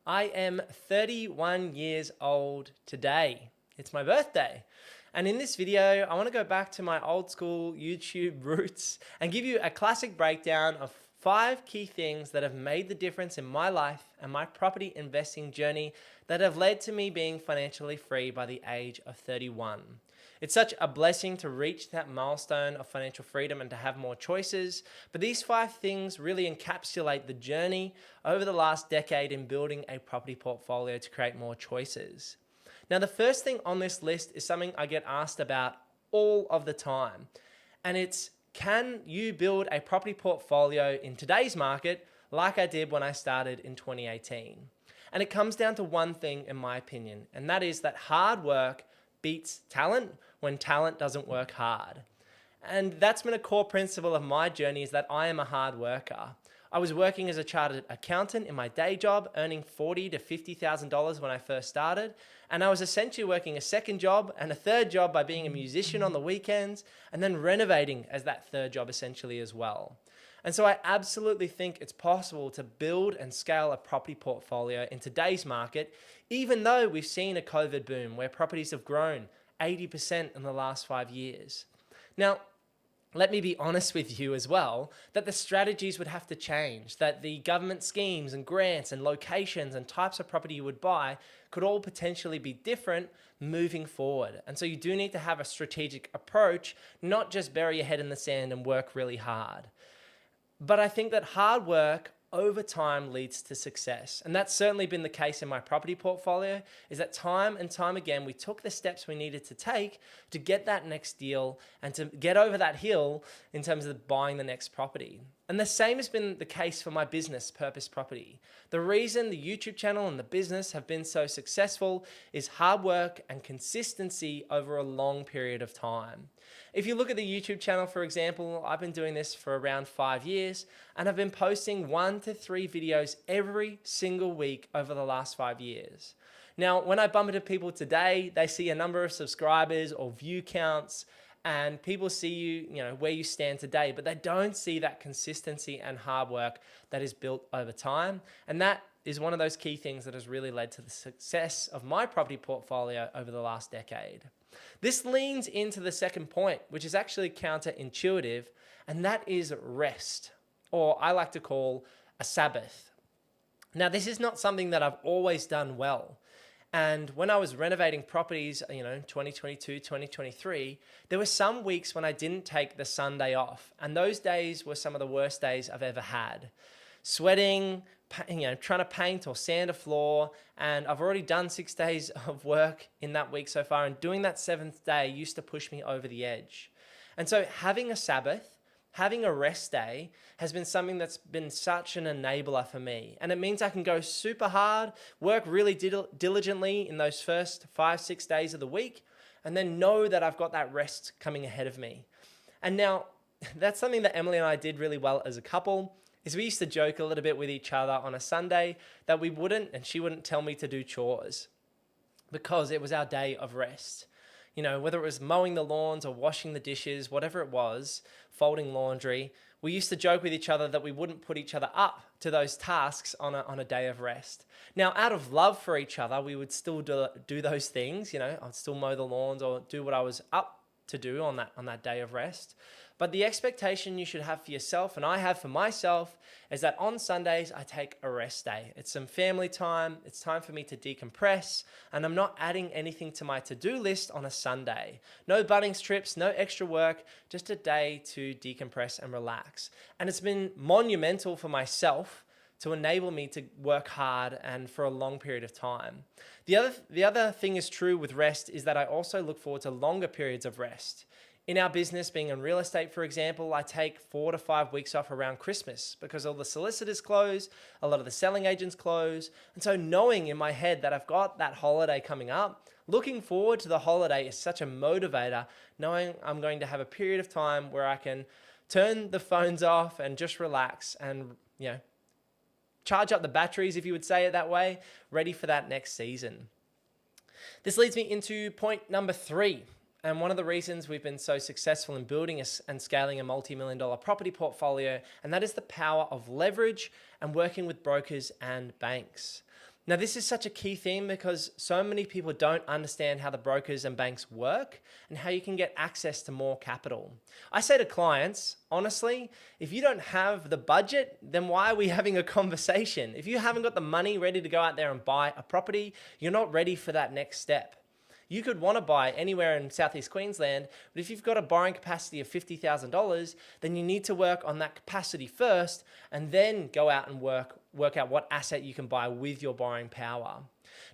I am 31 years old today. It's my birthday. And in this video, I want to go back to my old school YouTube roots and give you a classic breakdown of 5 key things that have made the difference in my life and my property investing journey that have led to me being financially free by the age of 31. It's such a blessing to reach that milestone of financial freedom and to have more choices. But these 5 things really encapsulate the journey over the last decade in building a property portfolio to create more choices. Now, the first thing on this list is something I get asked about all of the time. And it's, can you build a property portfolio in today's market like I did when I started in 2018? And it comes down to one thing, in my opinion, and that is that hard work beats talent when talent doesn't work hard. And that's been a core principle of my journey, is that I am a hard worker. I was working as a chartered accountant in my day job, earning $40,000 to $50,000 when I first started. And I was essentially working a second job and a third job by being a musician on the weekends, and then renovating as that third job essentially as well. And so I absolutely think it's possible to build and scale a property portfolio in today's market, even though we've seen a COVID boom where properties have grown 80% in the last 5 years. Now, let me be honest with you as well, that the strategies would have to change, that the government schemes and grants and locations and types of property you would buy could all potentially be different moving forward. And so you do need to have a strategic approach, not just bury your head in the sand and work really hard. But I think that hard work over time leads to success. And that's certainly been the case in my property portfolio, is that time and time again, we took the steps we needed to take to get that next deal and to get over that hill in terms of buying the next property. And the same has been the case for my business, Purpose Property. The reason the YouTube channel and the business have been so successful is hard work and consistency over a long period of time. If you look at the YouTube channel, for example, I've been doing this for around 5 years, and I've been posting 1 to 3 videos every single week over the last 5 years. Now, when I bump into people today, they see a number of subscribers or view counts, and people see you, where you stand today, but they don't see that consistency and hard work that is built over time. And that is one of those key things that has really led to the success of my property portfolio over the last decade. This leans into the second point, which is actually counterintuitive, and that is rest, or I like to call a Sabbath. Now, this is not something that I've always done well. And when I was renovating properties, 2022, 2023, there were some weeks when I didn't take the Sunday off. And those days were some of the worst days I've ever had. Sweating, trying to paint or sand a floor. And I've already done 6 days of work in that week so far. And doing that 7th day used to push me over the edge. And so having a Sabbath, having a rest day has been something that's been such an enabler for me. And it means I can go super hard, work really diligently in those first 5-6 days of the week, and then know that I've got that rest coming ahead of me. And now, that's something that Emily and I did really well as a couple, is we used to joke a little bit with each other on a Sunday that we wouldn't, and she wouldn't tell me to do chores because it was our day of rest. Whether it was mowing the lawns or washing the dishes, whatever it was, folding laundry, we used to joke with each other that we wouldn't put each other up to those tasks on a day of rest. Now, out of love for each other, we would still do those things. I'd still mow the lawns or do what I was up to do on that day of rest. But the expectation you should have for yourself, and I have for myself, is that on Sundays, I take a rest day. It's some family time. It's time for me to decompress, and I'm not adding anything to my to-do list on a Sunday. No Bunnings trips, no extra work, just a day to decompress and relax. And it's been monumental for myself to enable me to work hard and for a long period of time. The other thing is true with rest is that I also look forward to longer periods of rest. In our business, being in real estate, for example, I take 4 to 5 weeks off around Christmas because all the solicitors close, a lot of the selling agents close. And so knowing in my head that I've got that holiday coming up, looking forward to the holiday is such a motivator, knowing I'm going to have a period of time where I can turn the phones off and just relax and, charge up the batteries, if you would say it that way, ready for that next season. This leads me into point number 3. And one of the reasons we've been so successful in building and scaling a multi-million-dollar property portfolio, and that is the power of leverage and working with brokers and banks. Now, this is such a key theme because so many people don't understand how the brokers and banks work and how you can get access to more capital. I say to clients, honestly, if you don't have the budget, then why are we having a conversation? If you haven't got the money ready to go out there and buy a property, you're not ready for that next step. You could want to buy anywhere in Southeast Queensland, but if you've got a borrowing capacity of $50,000, then you need to work on that capacity first and then go out and work out what asset you can buy with your borrowing power.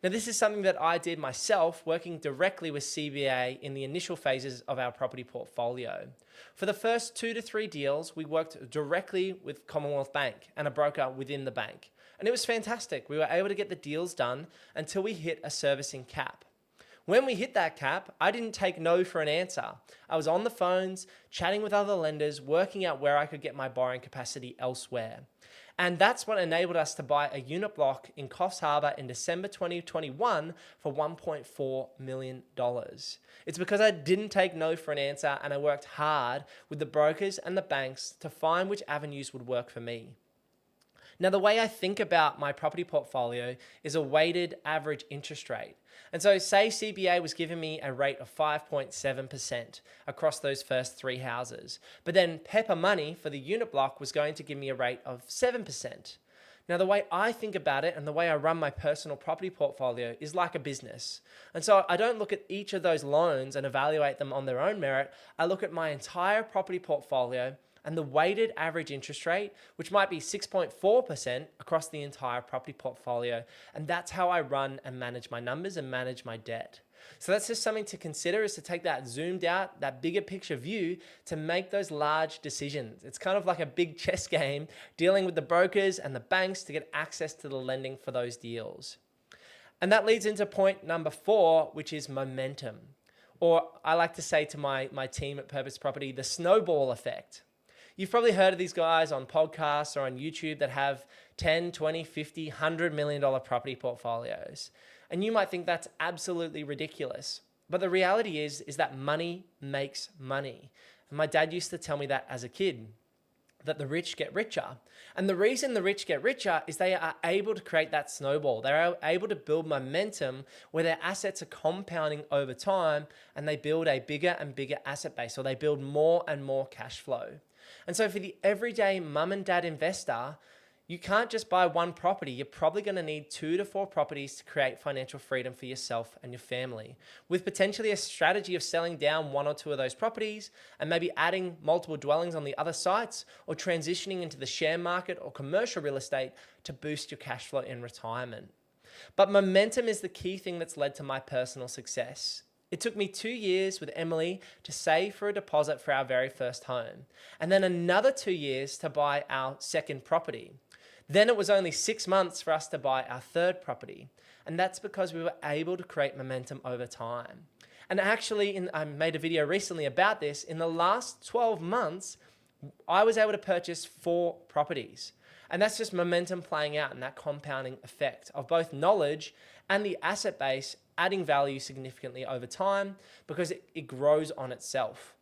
Now, this is something that I did myself, working directly with CBA in the initial phases of our property portfolio. For the first 2 to 3 deals, we worked directly with Commonwealth Bank and a broker within the bank. And it was fantastic. We were able to get the deals done until we hit a servicing cap. When we hit that cap, I didn't take no for an answer. I was on the phones, chatting with other lenders, working out where I could get my borrowing capacity elsewhere. And that's what enabled us to buy a unit block in Coffs Harbour in December 2021 for $1.4 million. It's because I didn't take no for an answer and I worked hard with the brokers and the banks to find which avenues would work for me. Now, the way I think about my property portfolio is a weighted average interest rate. And so say CBA was giving me a rate of 5.7% across those first 3 houses, but then Pepper Money for the unit block was going to give me a rate of 7%. Now, the way I think about it and the way I run my personal property portfolio is like a business. And so I don't look at each of those loans and evaluate them on their own merit. I look at my entire property portfolio and the weighted average interest rate, which might be 6.4% across the entire property portfolio. And that's how I run and manage my numbers and manage my debt. So that's just something to consider, is to take that zoomed out, that bigger picture view to make those large decisions. It's kind of like a big chess game, dealing with the brokers and the banks to get access to the lending for those deals. And that leads into point number 4, which is momentum. Or I like to say to my team at Purpose Property, the snowball effect. You've probably heard of these guys on podcasts or on YouTube that have 10, 20, 50, $100 million property portfolios. And you might think that's absolutely ridiculous. But the reality is that money makes money. And my dad used to tell me that as a kid, that the rich get richer. And the reason the rich get richer is they are able to create that snowball. They're able to build momentum where their assets are compounding over time and they build a bigger and bigger asset base, or they build more and more cash flow. And so for the everyday mum and dad investor, you can't just buy one property. You're probably going to need 2 to 4 properties to create financial freedom for yourself and your family, with potentially a strategy of selling down 1 or 2 of those properties and maybe adding multiple dwellings on the other sites, or transitioning into the share market or commercial real estate to boost your cash flow in retirement. But momentum is the key thing that's led to my personal success. It took me 2 years with Emily to save for a deposit for our very first home, and then another 2 years to buy our second property. Then it was only 6 months for us to buy our third property, and that's because we were able to create momentum over time. And actually, I made a video recently about this. In the last 12 months, I was able to purchase 4 properties. And that's just momentum playing out, and that compounding effect of both knowledge and the asset base adding value significantly over time, because it grows on itself.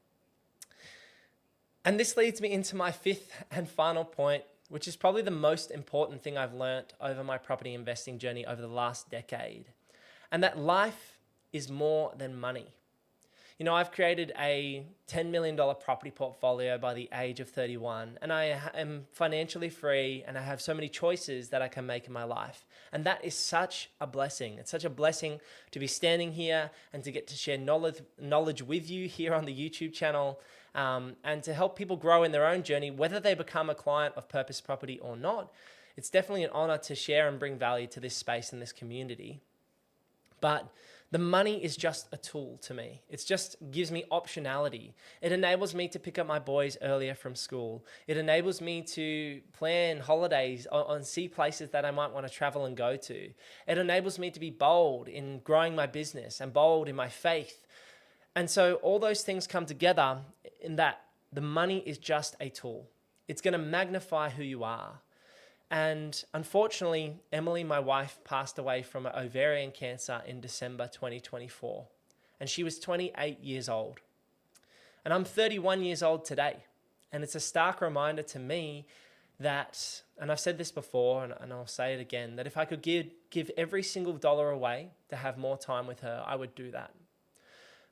And this leads me into my 5th and final point, which is probably the most important thing I've learned over my property investing journey over the last decade. And that life is more than money. You know, I've created a $10 million property portfolio by the age of 31, and I am financially free, and I have so many choices that I can make in my life. And that is such a blessing. It's such a blessing to be standing here and to get to share knowledge with you here on the YouTube channel, and to help people grow in their own journey, whether they become a client of Purpose Property or not. It's definitely an honor to share and bring value to this space and this community. But the money is just a tool to me. It just gives me optionality. It enables me to pick up my boys earlier from school. It enables me to plan holidays and see places that I might want to travel and go to. It enables me to be bold in growing my business and bold in my faith. And so all those things come together in that the money is just a tool. It's going to magnify who you are. And unfortunately, Emily, my wife, passed away from ovarian cancer in December 2024. And she was 28 years old. And I'm 31 years old today. And it's a stark reminder to me that, and I've said this before and I'll say it again, that if I could give every single dollar away to have more time with her, I would do that.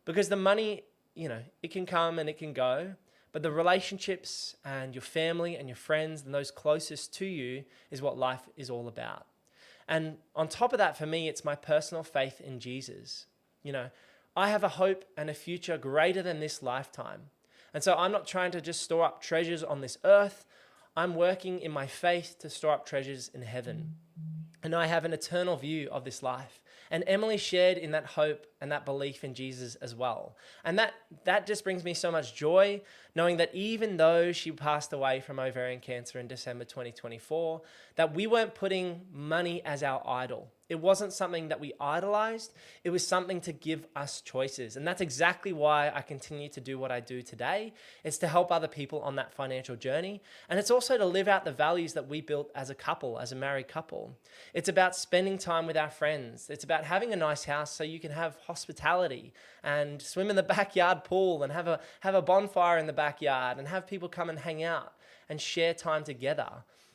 Because the money, it can come and it can go, but the relationships and your family and your friends and those closest to you is what life is all about. And on top of that, for me, it's my personal faith in Jesus. I have a hope and a future greater than this lifetime. And so I'm not trying to just store up treasures on this earth. I'm working in my faith to store up treasures in heaven. And I have an eternal view of this life. And Emily shared in that hope and that belief in Jesus as well. And that just brings me so much joy, knowing that even though she passed away from ovarian cancer in December 2024, that we weren't putting money as our idol. It wasn't something that we idolized. It was something to give us choices. And that's exactly why I continue to do what I do today. It's to help other people on that financial journey. And it's also to live out the values that we built as a couple, as a married couple. It's about spending time with our friends. It's about having a nice house so you can have hospitality and swim in the backyard pool and have a bonfire in the backyard and have people come and hang out and share time together.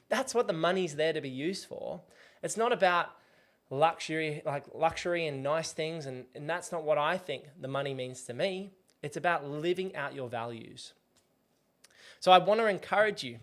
That's what the money's there to be used for. It's not about luxury and nice things, and that's not what I think the money means to me. It's about living out your values. So I want to encourage you.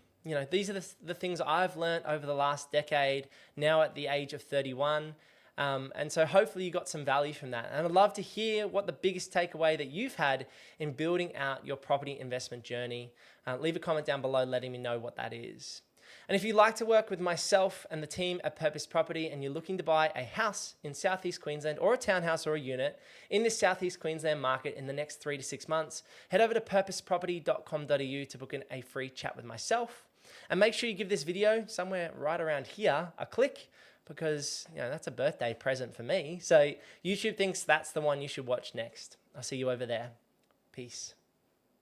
These are the things I've learned over the last decade, now at the age of 31. And so hopefully you got some value from that. And I'd love to hear what the biggest takeaway that you've had in building out your property investment journey. Leave a comment down below letting me know what that is. And if you'd like to work with myself and the team at Purpose Property and you're looking to buy a house in Southeast Queensland or a townhouse or a unit in this Southeast Queensland market in the next 3 to 6 months, head over to purposeproperty.com.au to book in a free chat with myself. And make sure you give this video somewhere right around here a click, because that's a birthday present for me. So YouTube thinks that's the one you should watch next. I'll see you over there. Peace.